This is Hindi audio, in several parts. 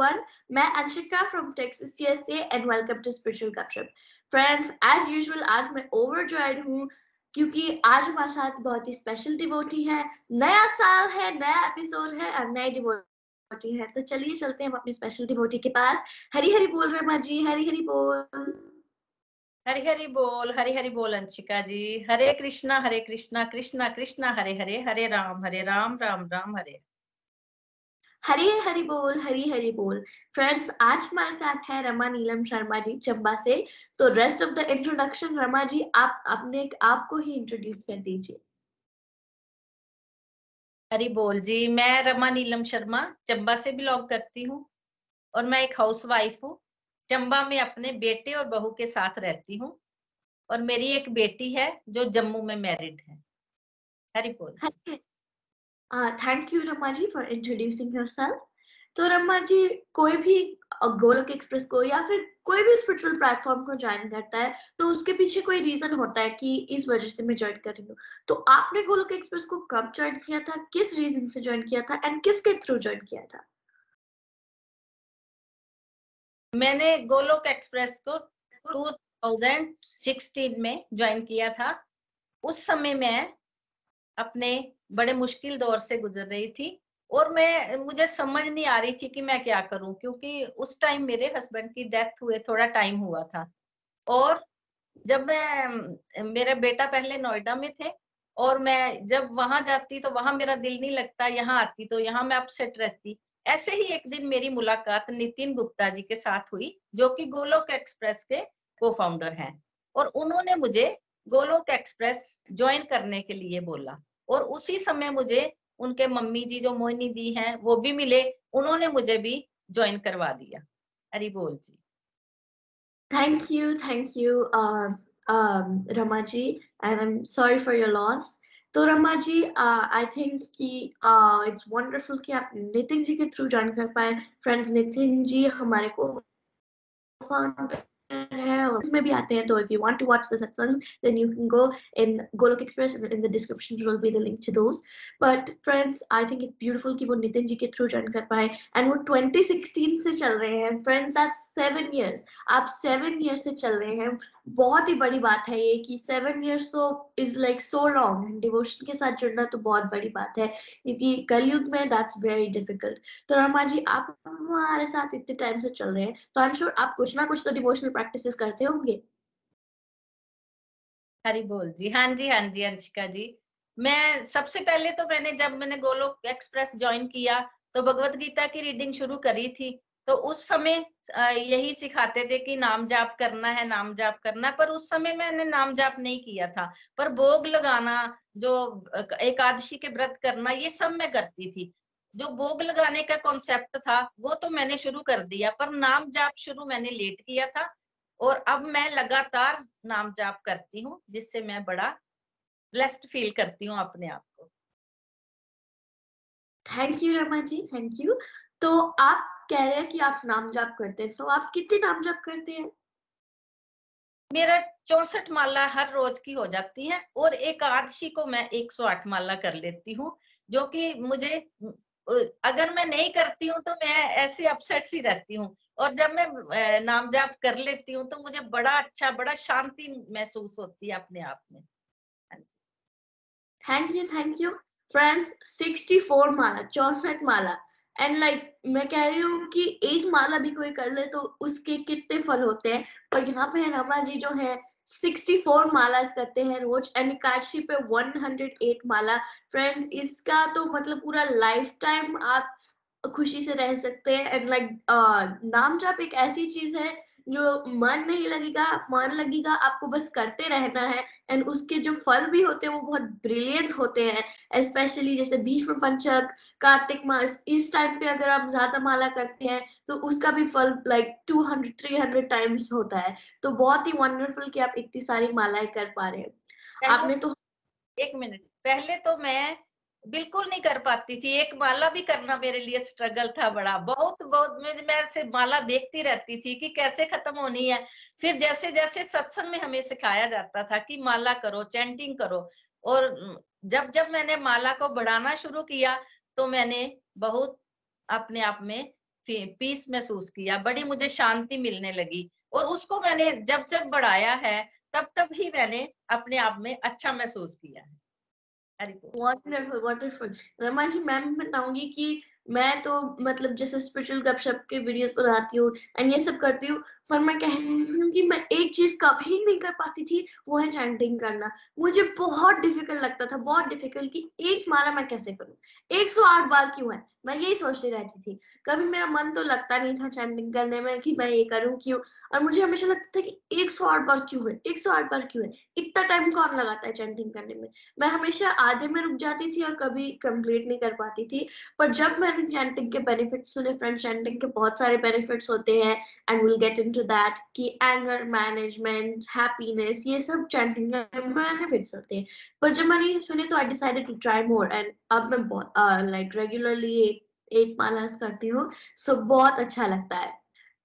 everyone. मैं Anshika from Texas USA and welcome to Spiritual Gupshup. Friends, as usual आज मैं overjoyed हूँ क्योंकि आज हमारे साथ बहुत ही स्पेशल डिवोटी है, नया साल है, नया एपिसोड है और नए डिवोटी है। तो चलिए चलते हैं हम अपने स्पेशल डिवोटी के पास। हरी हरी बोल रमा जी, हरी हरी बोल। हरि हरि बोल अंशिका जी। हरे कृष्णा कृष्णा कृष्णा हरे हरे, हरे राम राम राम हरे। हरी हरी बोल। फ्रेंड्स, आज हमारे साथ है रमा नीलम शर्मा जी चंबा से। तो rest of the introduction Rama ji आप अपने आपको ही इंट्रोड्यूस कर दीजिए। हरि बोल जी। मैं रमा नीलम शर्मा चंबा से बिलोंग करती हूँ और मैं एक हाउस वाइफ हूँ। चंबा में अपने बेटे और बहू के साथ रहती हूँ और मेरी एक बेटी है जो जम्मू में मैरिड है। हरि बोल। Thank you Rama ji for introducing yourself. तो रमा जी, कोई भी गोलोक एक्सप्रेस को या फिर कोई भी स्पिरिचुअल प्लेटफॉर्म को ज्वाइन करता है तो उसके पीछे कोई रीजन होता है कि इस वजह से मैं ज्वाइन कर रही हूँ। तो आपने गोलोक एक्सप्रेस को कब ज्वाइन किया था, किस रीजन से ज्वाइन किया था एंड किसके थ्रू ज्वाइन किया था? मैंने गोलोक एक्सप्रेस को 2016 में ज्वाइन किया था। उस समय मैं अपने बड़े मुश्किल दौर से गुजर रही थी और मुझे समझ नहीं आ रही थी कि मैं क्या करूं, क्योंकि उस टाइम मेरे हस्बैंड की डेथ हुए थोड़ा टाइम हुआ था। और जब मेरा बेटा पहले नोएडा में थे और मैं जब वहां जाती तो वहां मेरा दिल नहीं लगता, यहाँ आती तो यहाँ मैं अपसेट रहती। ऐसे ही एक दिन मेरी मुलाकात नितिन गुप्ता जी के साथ हुई, जो कि गोलोक एक्सप्रेस के को फाउंडर हैं। और उन्होंने मुझे गोलोक एक्सप्रेस ज्वाइन करने के लिए बोला और उसी समय मुझे उनके मम्मी जी जो मोहिनी दी हैं वो भी मिले, उन्होंने मुझे भी ज्वाइन करवा दिया। हरि बोल जी। Thank you, Rama ji, and I'm sorry for your loss. तो रमा जी, I think कि it's wonderful कि आप नितिन जी के थ्रू ज्वाइन कर पाए। फ्रेंड्स, नितिन जी हमारे को है और इसमें भी आते हैं। तो if you want to watch the satsang, then you can go in Golok Express, and in the description will be the link to those. But friends, I think it's beautiful कि वो नितिन जी के थ्रू ज्वाइन कर पाए and वो 2016 से चल रहे हैं। Friends, that's 7 years. आप 7 years से चल रहे हैं। बहुत ही बड़ी बात है ये कि 7 years तो is like so long। Devotion के साथ जुड़ना तो बहुत बड़ी बात है क्योंकि कलयुग में that's very difficult। तो रमा जी, आप हमारे साथ इतने टाइम से चल रहे हैं तो आई एम श्योर आप कुछ ना कुछ तो डिवोशनल प्रैक्टिसेस करते होंगे। हरि बोल जी। हाँ जी अंशिका जी। मैं सबसे पहले तो जब मैंने गोलोक एक्सप्रेस ज्वाइन किया तो भगवत गीता की रीडिंग शुरू करी थी। तो उस समय यही सिखाते थे कि नाम जाप करना है, नाम जाप करना है। पर उस समय मैंने नाम जाप नहीं किया था, पर भोग लगाना, जो एकादशी के व्रत करना, ये सब मैं करती थी। जो भोग लगाने का कॉन्सेप्ट था वो तो मैंने शुरू कर दिया, पर नाम जाप शुरू मैंने लेट किया था और अब मैं लगातार नाम जाप करती हूँ, जिससे मैं बड़ा ब्लेस्ड फील करती हूँ अपने आप को। Thank you Rama ji, thank you. तो आप कह रहे हैं कि आप नाम जाप करते हैं, तो आप कितने नाम जाप करते हैं? मेरा 64 माला हर रोज की हो जाती है और एकादशी को मैं 108 माला कर लेती हूँ, जो कि मुझे अगर मैं नहीं करती हूँ तो मैं ऐसे अपसेट सी रहती हूँ। और जब मैं नाम जाप कर लेती हूँ तो मुझे बड़ा अच्छा, बड़ा शांति महसूस होती है अपने आप में। Thank you friends. 64 Mala, 64 Mala and like मैं कह रही हूँ कि एक माला भी कोई कर ले तो उसके कितने फल होते हैं। और यहाँ पे रमा जी जो है 64 माला करते हैं रोज एंड एकादशी पे 108 माला। फ्रेंड्स, इसका तो मतलब पूरा लाइफ टाइम आप खुशी से रह सकते हैं एंड लाइक नाम जाप एक ऐसी चीज है जो मन नहीं लगेगा, मन लगेगा, आपको बस करते रहना है एंड उसके जो फल भी होते हैं वो बहुत ब्रिलियंट होते हैं। स्पेशली जैसे भीष्म पंचक, कार्तिक मास, इस टाइम पे अगर आप ज्यादा माला करते हैं तो उसका भी फल लाइक 200-300 टाइम्स होता है। तो बहुत ही वंडरफुल कि आप इतनी सारी मालाएं कर पा रहे हैं। आपने तो एक मिनट, पहले तो मैं बिल्कुल नहीं कर पाती थी। एक माला भी करना मेरे लिए स्ट्रगल था बड़ा, बहुत बहुत। मैं ऐसे माला देखती रहती थी कि कैसे खत्म होनी है। फिर जैसे जैसे सत्संग में हमें सिखाया जाता था कि माला करो, चैंटिंग करो, और जब जब मैंने माला को बढ़ाना शुरू किया तो मैंने बहुत अपने आप में पीस महसूस किया, बड़ी मुझे शांति मिलने लगी और उसको मैंने जब जब बढ़ाया है तब तब ही मैंने अपने आप में अच्छा महसूस किया है। हरि बोल। Wonderful wonderful. रमा जी, मैं भी बताऊंगी कि मैं तो मतलब जैसे स्पिरिचुअल गपशप के वीडियोस बनाती हूँ एंड ये सब करती हूँ, पर मैं कह रही हूँ कि मैं एक चीज कभी नहीं कर पाती थी, वो है चैंटिंग करना। मुझे बहुत डिफिकल्ट लगता था, बहुत डिफिकल्ट, कि एक माला मैं कैसे करूँ, 108 बार क्यों है, मैं यही सोचती रहती थी। कभी मेरा मन तो लगता नहीं था चैंटिंग करने में कि मैं ये करूँ क्यों, और मुझे हमेशा लगता था कि 108 बार क्यों है, 108 बार क्यों है, इतना टाइम कौन लगाता है चैंटिंग करने में। मैं हमेशा आधे में रुक जाती थी और कभी कंप्लीट नहीं कर पाती थी। पर जब मैंने चैंटिंग के बेनिफिट्स सुने, फ्रेंड, चैंटिंग के बहुत सारे बेनिफिट्स होते हैं and will get into that, कि एंगर मैनेजमेंट, हैप्पीनेस, ये सब चैंटिंग के बेनिफिट्स होते हैं। पर जब मैंने ये सुने तो I decided to try more, and अब मैं लाइक रेगुलरली एक माला करती हूँ। सो बहुत अच्छा लगता है।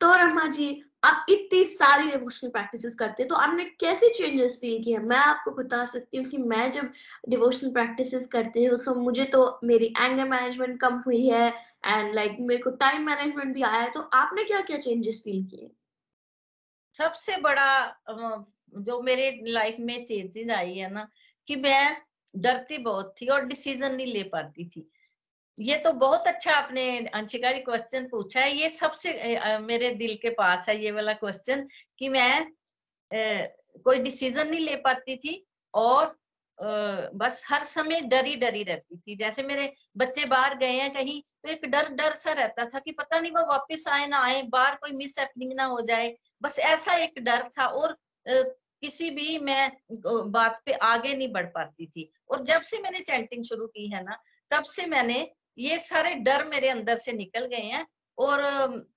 तो रमा जी, आप इतनी सारी डिवोशनल प्रैक्टिसेस करते हैं, तो आपने कैसे चेंजेस फील किए? मैं आपको बता सकती हूँ कि मैं जब डिवोशनल प्रैक्टिसेस करती हूँ तो मुझे तो मेरी एंगर मैनेजमेंट कम हुई है एंड लाइक मेरे को टाइम मैनेजमेंट भी आया है। तो आपने क्या क्या चेंजेस फील किए? सबसे बड़ा जो मेरे लाइफ में चेंजेस आई है ना, कि मैं डरती बहुत थी और डिसीजन नहीं ले पाती थी। ये तो बहुत अच्छा आपने अंशिका जी क्वेश्चन पूछा है। ये सबसे मेरे दिल के पास है ये वाला क्वेश्चन, कि मैं कोई डिसीजन नहीं ले पाती थी और बस हर समय डरी डरी रहती थी। जैसे मेरे बच्चे बाहर गए हैं कहीं, तो एक डर डर सा रहता था कि पता नहीं वो वापस आए ना आए, बाहर कोई मिस हैपनिंग ना हो जाए। बस ऐसा एक डर था और किसी भी मैं बात पे आगे नहीं बढ़ पाती थी। और जब से मैंने चैंटिंग शुरू की है ना, तब से मैंने ये सारे डर मेरे अंदर से निकल गए हैं। और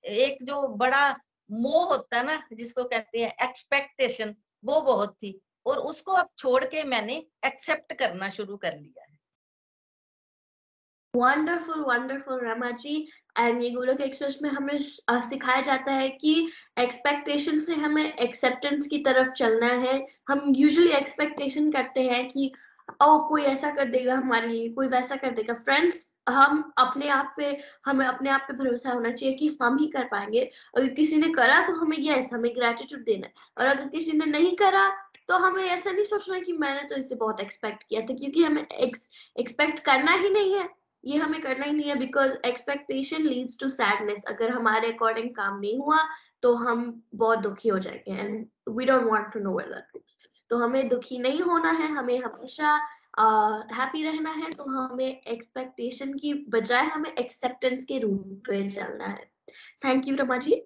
एक जो बड़ा मोह होता है ना, जिसको कहते हैं एक्सपेक्टेशन, वो बहुत थी और उसको अब छोड़ के मैंने एक्सेप्ट करना शुरू कर लिया है। Wonderful wonderful Rama ji. And ये गोलोक एक्सप्रेस में हमें सिखाया जाता है कि एक्सपेक्टेशन से हमें एक्सेप्टेंस की तरफ चलना है। हम यूजुअली एक्सपेक्टेशन करते हैं कि ओ कोई ऐसा कर देगा हमारे लिए, कोई वैसा कर देगा। फ्रेंड्स, हमें अपने आप पे भरोसा होना चाहिए कि हम ही कर पाएंगे। अगर किसी ने करा तो हमें ग्रेटिट्यूड देना है, और अगर किसी ने नहीं करा तो हमें ऐसा नहीं सोचना कि मैंने तो इससे बहुत एक्सपेक्ट किया था, क्योंकि हमें एक्सपेक्ट करना ही नहीं है, ये हमें करना ही नहीं है। Because expectation leads to sadness. अगर हमारे अकॉर्डिंग काम नहीं हुआ तो हम बहुत दुखी हो जाएंगे, and we don't want to know where that goes. तो हमें दुखी नहीं होना है, हमें हमेशा हैप्पी रहना है। तो हमें एक्सपेक्टेशन की बजाय हमें एक्सेप्टेंस के रूप में चलना है। थैंक यू रमा जी।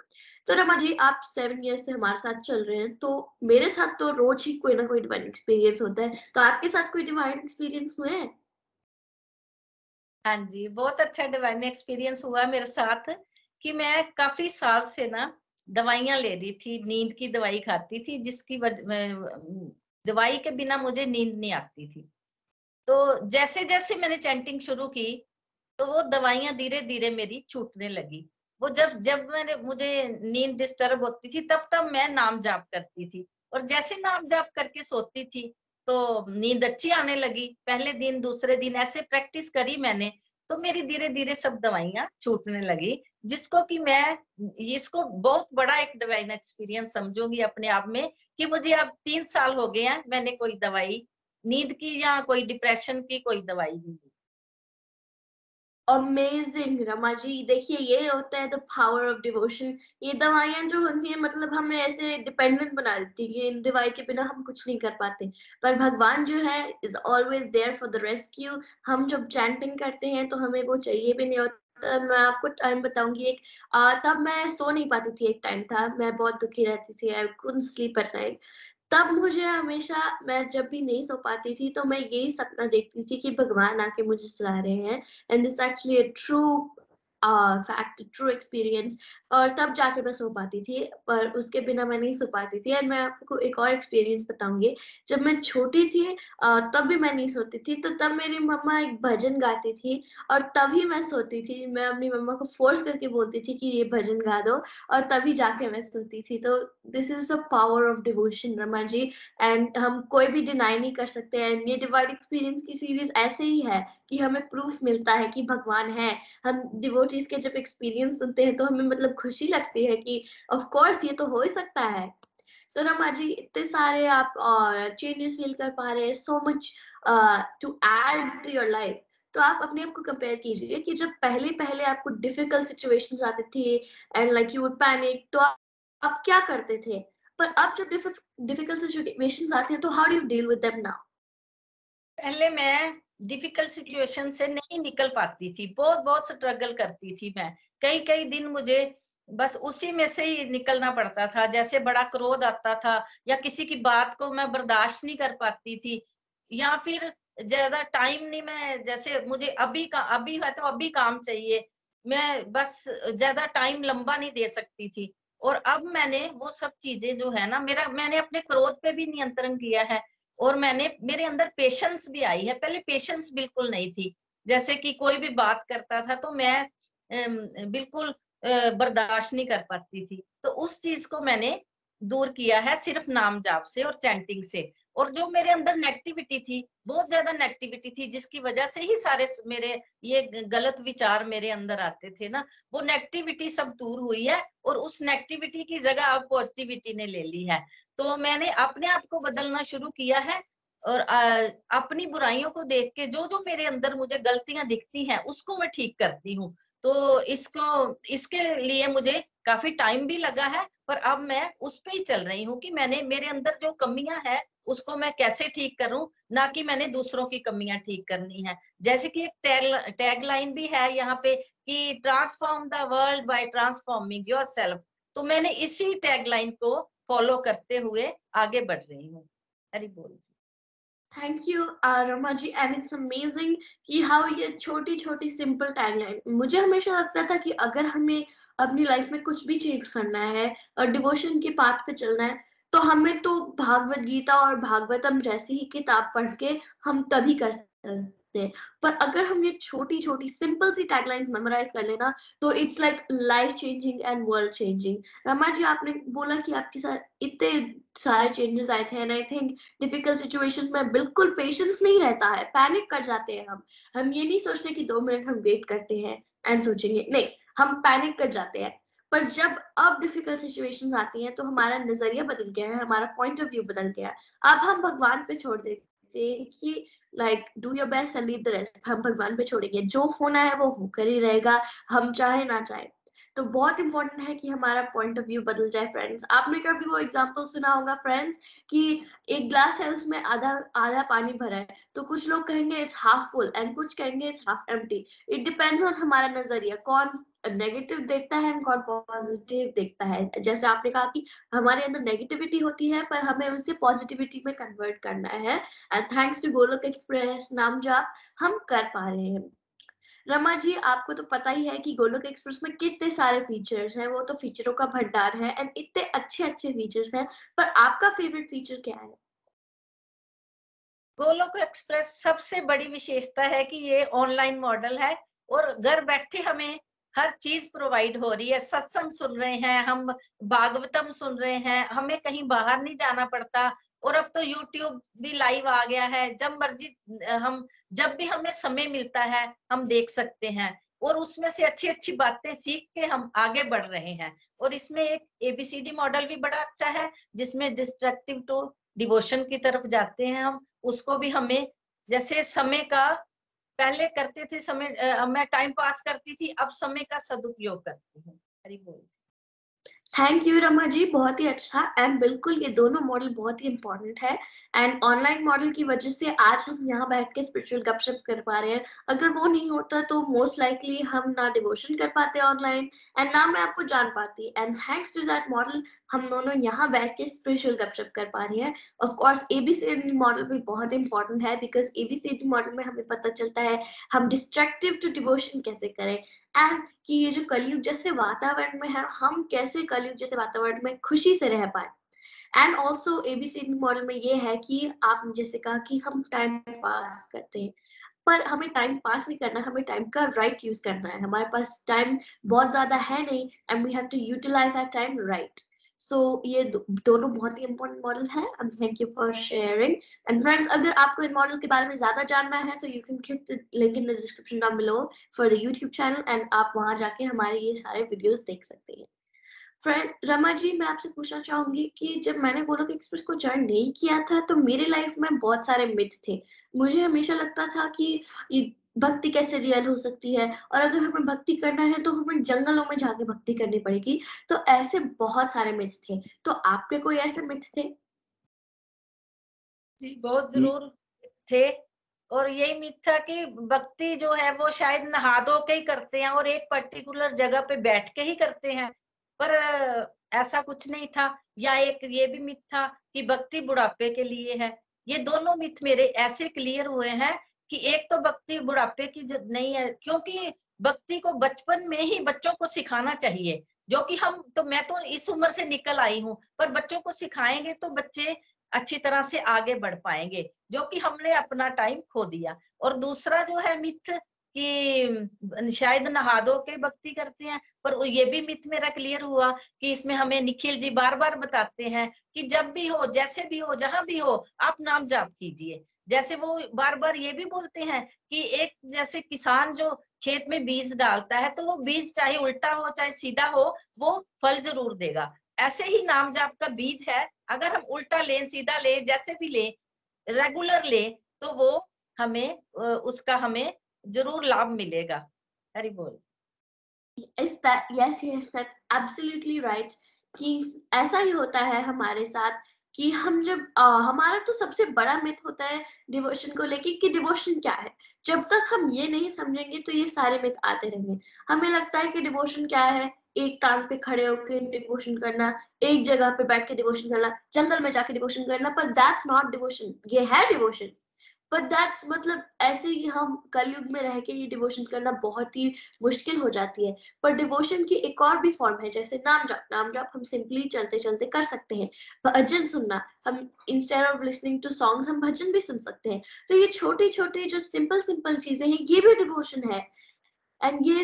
तो रमा जी, आप 7 ईयर्स से हमारे साथ चल रहे हैं, तो मेरे साथ तो रोज ही कोई ना कोई डिवाइन एक्सपीरियंस होता है, तो आपके साथ कोई डिवाइन एक्सपीरियंस हुए हैं? हाँ जी, बहुत अच्छा डिवाइन एक्सपीरियंस हुआ मेरे साथ, कि मैं काफी साल से ना दवाइयां ले रही थी, नींद की दवाई खाती थी, जिसकी दवाई के बिना मुझे नींद नहीं आती थी। तो जैसे जैसे मैंने चैंटिंग शुरू की, तो वो दवाइयां धीरे धीरे मेरी छूटने लगी। वो जब जब मुझे नींद डिस्टर्ब होती थी, तब तब मैं नाम जाप करती थी, और जैसे नाम जाप करके सोती थी तो नींद अच्छी आने लगी। पहले दिन दूसरे दिन ऐसे प्रैक्टिस करी मैंने, तो मेरी धीरे धीरे सब दवाइयां छूटने लगी, जिसको कि मैं इसको बहुत बड़ा एक डिवाइन एक्सपीरियंस समझूंगी अपने आप में, कि मुझे अब 3 साल हो गए हैं, मैंने कोई दवाई नींद की या कोई डिप्रेशन की कोई दवाई नहीं ली। अमेजिंग रमा जी। देखिए, ये होता है द पावर ऑफ डिवोशन। ये दवाइयां जो होती हैं, मतलब हमें ऐसे डिपेंडेंट बना देती है, इन दवाई के बिना हम कुछ नहीं कर पाते। पर भगवान जो है is always there for the rescue. हम जब चैंटिंग करते हैं तो हमें वो चाहिए भी नहीं होता। मैं आपको टाइम बताऊंगी एक। तब मैं सो नहीं पाती थी, एक टाइम था मैं बहुत दुखी रहती थी, I couldn't sleep at night. तब मुझे हमेशा, मैं जब भी नहीं सो पाती थी तो मैं यही सपना देखती थी कि भगवान आके मुझे सुला रहे हैं, and this actually a true fact, true experience. और तब जाके मैं सो पाती थी, पर उसके बिना मैं नहीं सो पाती थी। एंड मैं आपको एक और एक्सपीरियंस बताऊंगी। जब मैं छोटी थी तब भी मैं नहीं सोती थी, तो तब मेरी मम्मा एक भजन गाती थी और तभी मैं सोती थी। मैं अपनी मम्मा को फोर्स करके बोलती थी कि ये भजन गा दो, और तभी जाके मैं सोती थी। तो this is the power of devotion Rama ji, and हम कोई भी डिनाई नहीं कर सकते। एंड ये डिवाइन एक्सपीरियंस की सीरीज ऐसे ही है कि हमें प्रूफ मिलता है कि भगवान है। हम डिवोशन चीज के जब एक्सपीरियंस सुनते हैं तो हमें मतलब खुशी लगती है कि ऑफ कोर्स ये तो हो ही सकता है। तो रमा जी, इतने सारे आप चेंजेस फील कर पा रहे हैं, so much to add to your life. तो आप अपने आप को कंपेयर कीजिए कि जब पहले पहले आपको डिफिकल्ट सिचुएशंस आते थे and like you would panic, तो आप क्या करते थे? पर अब जब डिफिकल्ट सिचुएशंस आते हैं तो how do you deal with them now? पहले मैं डिफिकल्ट सिचुएशन से नहीं निकल पाती थी, बहुत बहुत स्ट्रगल करती थी मैं। कई कई दिन मुझे बस उसी में से ही निकलना पड़ता था। जैसे बड़ा क्रोध आता था या किसी की बात को मैं बर्दाश्त नहीं कर पाती थी, या फिर ज्यादा टाइम नहीं, मैं जैसे मुझे अभी है तो अभी काम चाहिए, मैं बस ज्यादा टाइम लंबा नहीं दे सकती थी। और अब मैंने वो सब चीजें जो है ना, मैंने अपने क्रोध पे भी नियंत्रण किया है। और मेरे अंदर पेशेंस भी आई है। पहले पेशेंस बिल्कुल नहीं थी। जैसे कि कोई भी बात करता था तो मैं बिल्कुल बर्दाश्त नहीं कर पाती थी। तो उस चीज को मैंने दूर किया है सिर्फ नाम जाप से और चैंटिंग से। और जो मेरे अंदर नेगेटिविटी थी, बहुत ज्यादा नेगेटिविटी थी, जिसकी वजह से ही सारे मेरे ये गलत विचार मेरे अंदर आते थे ना, वो नेगेटिविटी सब दूर हुई है। और उस नेगेटिविटी की जगह अब पॉजिटिविटी ने ले ली है। तो मैंने अपने आप को बदलना शुरू किया है। और अपनी बुराइयों को देख के जो जो मेरे अंदर मुझे गलतियां दिखती हैं उसको मैं ठीक करती हूँ। तो इसके लिए मुझे काफी टाइम भी लगा है, पर अब मैं उस पे ही चल रही हूँ कि मैंने मेरे अंदर जो कमियां हैं उसको मैं कैसे ठीक करूं, ना कि मैंने दूसरों की कमियां ठीक करनी है। जैसे कि एक टैग लाइन भी है यहाँ पे कि transform the world by transforming yourself. तो मैंने इसी टैग लाइन को फॉलो करते हुए आगे बढ़ रही हूँ। हरि बोल जी। Thank you Rama ji, and it's amazing कि हाउ ये छोटी छोटी सिंपल टैगलाइन। मुझे हमेशा लगता था कि अगर हमें अपनी लाइफ में कुछ भी चेंज करना है और डिवोशन के पाथ पे चलना है, तो हमें तो भागवत गीता और भागवतम जैसी ही किताब पढ़ के हम तभी कर सकते हैं। पर अगर हम ये छोटी छोटी सिंपल सी टैगलाइंस मेमोराइज कर लेना, तो it's like life changing and world changing. Rama ji, आपने बोला कि आपके साथ इतने सारे चेंजेस आए थे, and I think difficult situations में बिल्कुल पेशेंस नहीं रहता है, पैनिक कर जाते हैं हम ये नहीं सोचते कि 2 मिनट हम वेट करते हैं एंड सोचेंगे, नहीं, हम पैनिक कर जाते हैं। पर जब अब डिफिकल्ट सिचुएशंस आती हैं तो हमारा नजरिया बदल गया है, हमारा पॉइंट ऑफ व्यू बदल गया है। अब हम भगवान पे छोड़ देते हैं कि like do your best and leave the rest. हम भगवान पे छोड़ेंगे, जो होना है वो होकर ही रहेगा, हम चाहे ना चाहे। तो बहुत इंपॉर्टेंट है कि हमारा पॉइंट ऑफ व्यू बदल जाए फ्रेंड्स। आपने कभी वो एग्जांपल सुना होगा फ्रेंड्स कि एक ग्लास है, उसमें आधा आधा पानी भरा है, तो कुछ लोग कहेंगे इट्स हाफ फुल एंड कुछ कहेंगे it's half empty. It depends on हमारा नजरिया, कौन नेगेटिव देखता है एंड कौन पॉजिटिव देखता है। जैसे आपने कहा कि हमारे अंदर नेगेटिविटी होती है पर हमें उसे पॉजिटिविटी में कन्वर्ट करना है, and thanks to Golok express नाम जाप हम कर पा रहे हैं। रमा जी, आपको तो पता ही है कि गोलोक एक्सप्रेस में कितने सारे फीचर्स हैं, वो तो फीचरों का भंडार है एंड इतने अच्छे अच्छे फीचर्स हैं। पर आपका फेवरेट फीचर क्या है? गोलोक एक्सप्रेस सबसे बड़ी विशेषता है कि ये ऑनलाइन मॉडल है और घर बैठे हमें हर चीज प्रोवाइड हो रही है। सत्संग सुन रहे हैं हम, भागवतम सुन रहे हैं, हमें कहीं बाहर नहीं जाना पड़ता। और अब तो यूट्यूब भी लाइव आ गया है, जब मर्जी हम, जब भी हमें समय मिलता है हम देख सकते हैं। और उसमें से अच्छी अच्छी बातें सीख के हम आगे बढ़ रहे हैं। और इसमें एक एबीसीडी मॉडल भी बड़ा अच्छा है, जिसमें डिस्ट्रक्टिव टू डिवोशन की तरफ जाते हैं हम। उसको भी हमें, जैसे समय का पहले करते थे, मैं टाइम पास करती थी, अब समय का सदुपयोग करती हूँ। हरि बोल जी। थैंक यू रमा जी, बहुत ही अच्छा। एंड बिल्कुल ये दोनों मॉडल बहुत ही इंपॉर्टेंट है, एंड ऑनलाइन मॉडल की वजह से आज हम यहाँ बैठ के स्पिरिचुअल गपशप कर पा रहे हैं। अगर वो नहीं होता तो मोस्ट लाइकली हम ना डिवोशन कर पाते ऑनलाइन एंड ना मैं आपको जान पाती। And thanks to that model हम दोनों यहाँ बैठ के स्पिरिचुअल गपशप कर पा रही हैं। ऑफ कोर्स एबीसीडी मॉडल भी बहुत इंपॉर्टेंट है, बिकॉज एबीसीडी मॉडल में हमें पता चलता है हम डिस्ट्रक्टिव टू डिवोशन कैसे करें, एंड कि ये जो कलयुग जैसे वातावरण में है, हम कैसे कलयुग जैसे वातावरण में खुशी से रह पाए। एंड ऑल्सो एबीसी मॉडल में ये है कि आपने जैसे कहा कि हम टाइम पास करते हैं, पर हमें टाइम पास नहीं करना, हमें टाइम का राइट यूज करना है। हमारे पास टाइम बहुत ज्यादा है नहीं, and we have to utilise our time right. So ये दोनों बहुत ही इंपॉर्टेंट मॉडल है and thank you for sharing. And friends, अगर आपको इन मॉडल के बारे में ज्यादा जानना है तो you can click the link in the description down below for the YouTube channel and आप वहां जाके हमारे ये सारे वीडियोस देख सकते हैं। फ्रेंड रमा जी, मैं आपसे पूछना चाहूंगी कि जब मैंने गोलोक एक्सप्रेस को ज्वाइन नहीं किया था तो मेरी लाइफ में बहुत सारे मिथ थे। मुझे हमेशा लगता था कि ये भक्ति कैसे रियल हो सकती है, और अगर हमें भक्ति करना है तो हमें जंगलों में जाके भक्ति करनी पड़ेगी। तो ऐसे बहुत सारे मिथ थे, तो आपके कोई ऐसे मिथ थे? जी बहुत जरूर थे। और यही मिथ था कि भक्ति जो है वो शायद नहा धो के ही करते हैं और एक पर्टिकुलर जगह पे बैठ के ही करते हैं, पर ऐसा कुछ नहीं था। या एक ये भी मिथ था कि भक्ति बुढ़ापे के लिए है। ये दोनों मिथ मेरे ऐसे क्लियर हुए हैं कि एक तो भक्ति बुढ़ापे की नहीं है, क्योंकि भक्ति को बचपन में ही बच्चों को सिखाना चाहिए, जो कि मैं तो इस उम्र से निकल आई हूँ, पर बच्चों को सिखाएंगे तो बच्चे अच्छी तरह से आगे बढ़ पाएंगे, जो कि हमने अपना टाइम खो दिया। और दूसरा जो है मिथ कि शायद नहा धो के भक्ति करते हैं, पर ये भी मिथ मेरा क्लियर हुआ कि इसमें हमें निखिल जी बार बार बताते हैं कि जब भी हो, जैसे भी हो, जहां भी हो, आप नाम जाप कीजिए। जैसे वो बार बार ये भी बोलते हैं कि एक जैसे किसान जो खेत में बीज डालता है, तो वो बीज चाहे उल्टा हो चाहे सीधा हो, वो फल जरूर देगा। ऐसे ही नाम जाप का बीज है, अगर हम उल्टा लें सीधा लें जैसे भी लें, रेगुलर लें, तो वो उसका हमें जरूर लाभ मिलेगा। हरि बोल। yes, that's absolutely right कि ऐसा ही होता है हमारे साथ कि हम जब हमारा तो सबसे बड़ा मिथ होता है डिवोशन को लेके कि डिवोशन क्या है। जब तक हम ये नहीं समझेंगे तो ये सारे मिथ आते रहेंगे। हमें लगता है कि डिवोशन क्या है, एक टांग पे खड़े होकर डिवोशन करना, एक जगह पे बैठ के डिवोशन करना, जंगल में जाके डिवोशन करना, पर दैट्स नॉट डिवोशन। ये है डिवोशन, बट दैट्स मतलब ऐसे ही हम कलयुग में रह के ये डिवोशन करना बहुत ही मुश्किल हो जाती है। पर डिवोशन की एक और भी फॉर्म है, जैसे नाम जाप। नाम जाप हम सिंपली चलते चलते कर सकते हैं। भजन सुनना, हम instead of listening to songs हम भजन भी सुन सकते हैं। तो ये छोटी छोटी जो सिंपल सिंपल चीजें हैं, ये भी डिवोशन है एंड ये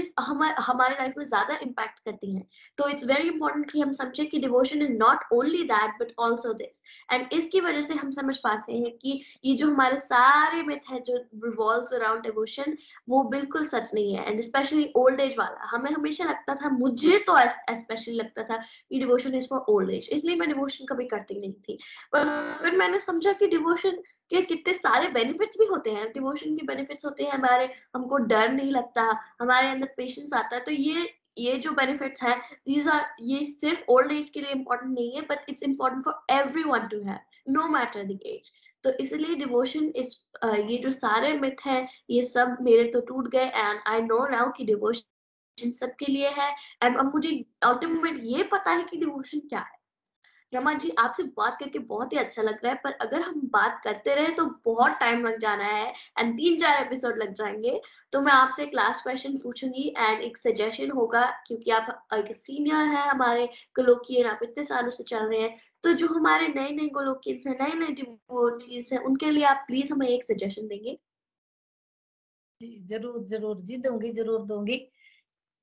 हमारे लाइफ में ज्यादा इम्पैक्ट करती हैं। तो इट्स वेरी इंपॉर्टेंट कि हम समझे कि devotion is not only that but also this. And इसकी वजह से हम समझ पाते हैं कि ये जो हमारे सारे मिथ है जो रिवॉल्व्स अराउंड डिवोशन, वो बिल्कुल सच नहीं है। एंड स्पेशली ओल्ड एज वाला, हमें हमेशा लगता था, मुझे तो स्पेशली लगता था कि devotion is for old age, इसलिए मैं डिवोशन कभी करती नहीं थी। पर फिर मैंने समझा कि डिवोशन के कितने सारे बेनिफिट्स भी होते हैं। डिवोशन के बेनिफिट्स होते हैं हमारे, हमको डर नहीं लगता, हमारे अंदर पेशेंस आता है। तो ये जो बेनिफिट्स हैं, दीज आर, ये सिर्फ ओल्ड एज के लिए इम्पोर्टेंट नहीं है, but it's important for everyone to have no matter the age. तो इसलिए डिवोशन इस ये जो सारे मिथ है, ये सब मेरे तो टूट गए एंड आई नो नाउ कि डिवोशन सबके लिए है। एंड अब मुझे अल्टीमेट ये पता है कि डिवोशन क्या है। रमा जी, आपसे बात करके बहुत ही अच्छा लग रहा है, पर अगर हम बात करते रहे तो बहुत टाइम लग जाना है एंड 3-4 एपिसोड लग जाएंगे। तो मैं आपसे एक लास्ट क्वेश्चन पूछूंगी एंड एक सजेशन होगा, क्योंकि आप एक सीनियर है हमारे गोलोकियन, आप इतने सालों से चल रहे हैं। तो जो हमारे नए नए गोलोकियंस हैं, नए नए डिवोटीज हैं, उनके लिए आप प्लीज हमें एक सजेशन देंगे? जी जरूर जरूर जी दूंगी, जरूर दूंगी।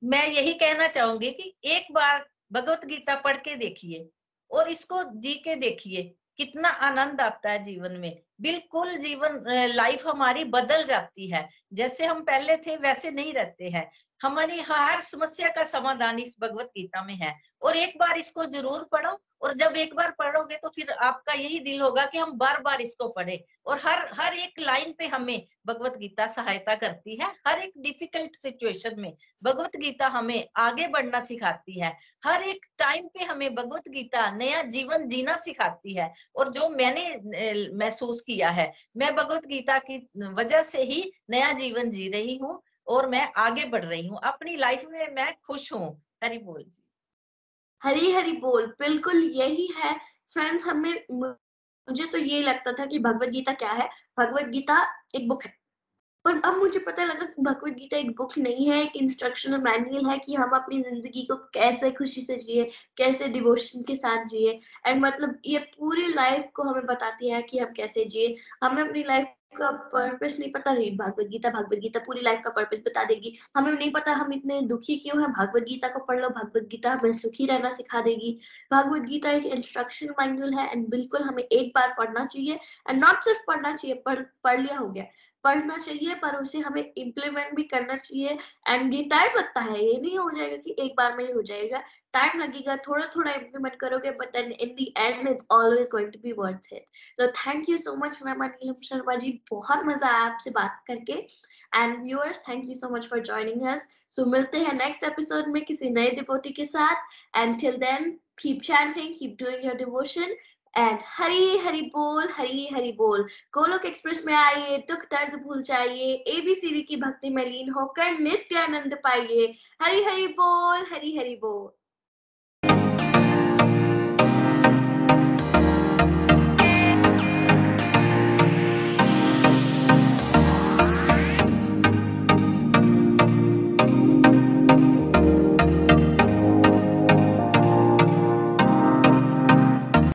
मैं यही कहना चाहूंगी कि एक बार भगवत गीता पढ़ के देखिए और इसको जी के देखिए, कितना आनंद आता है जीवन में। बिल्कुल जीवन लाइफ हमारी बदल जाती है। जैसे हम पहले थे वैसे नहीं रहते हैं। हमारी हर समस्या का समाधान इस भगवत गीता में है। और एक बार इसको जरूर पढ़ो, और जब एक बार पढ़ोगे तो फिर आपका यही दिल होगा कि हम बार बार इसको पढ़े। और हर हर एक लाइन पे हमें भगवत गीता सहायता करती है। हर एक डिफिकल्ट सिचुएशन में भगवत गीता हमें आगे बढ़ना सिखाती है। हर एक टाइम पे हमें भगवत गीता नया जीवन जीना सिखाती है। और जो मैंने महसूस किया है, मैं भगवत गीता की वजह से ही नया जीवन जी रही हूँ और मैं आगे बढ़ रही हूँ अपनी लाइफ में। मैं खुश हूँ। हरि बोल जी। हरी हरी बोल, बिल्कुल यही है। फ्रेंड्स, मुझे तो ये लगता था कि भगवत गीता क्या है। भगवत गीता एक बुक है, पर अब मुझे पता लगा कि भगवत गीता एक बुक नहीं है, एक इंस्ट्रक्शनल मैनुअल है कि हम अपनी जिंदगी को कैसे खुशी से जिए, कैसे डिवोशन के साथ जिए। एंड मतलब ये पूरी लाइफ को हमें बताती है कि हम कैसे जिए। हमें अपनी लाइफ का पर्पस नहीं पता, रीड भागवत गीता। भागवत गीता पूरी लाइफ का पर्पस बता देगी। हमें नहीं पता हम इतने दुखी क्यों हैं, भागवत गीता को पढ़ लो, भागवत गीता हमें सुखी रहना सिखा देगी। भागवत गीता एक इंस्ट्रक्शन मैनुअल है एंड बिल्कुल हमें एक बार पढ़ना चाहिए। एंड नॉट सिर्फ पढ़ना चाहिए, पढ़ लिया हो गया, पढ़ना चाहिए पर उसे हमें इम्प्लीमेंट भी करना चाहिए। एंड ये टाइम लगता है, ये नहीं हो जाएगा कि एक बार में ही हो जाएगा, टाइम लगेगा, थोड़ा थोड़ा इम्प्लीमेंट करोगे, but then in the end it's always going to be worth it. तो thank you so much Rama Neelam Sharma ji, बहुत मजा आया आपसे बात करके। And viewers, thank you so much for joining us. So मिलते हैं नेक्स्ट एपिसोड में किसी नए डिवोटी के साथ। And till then keep chanting, keep doing your devotion and Hari Hari बोल, हरी हरी बोल। गोलोक एक्सप्रेस में आइए, दुख दर्द भूल जाइए, एबीसीडी की भक्ति में लीन होकर नित्य आनंद पाइए। हरी हरी बोल, हरी हरी बोल।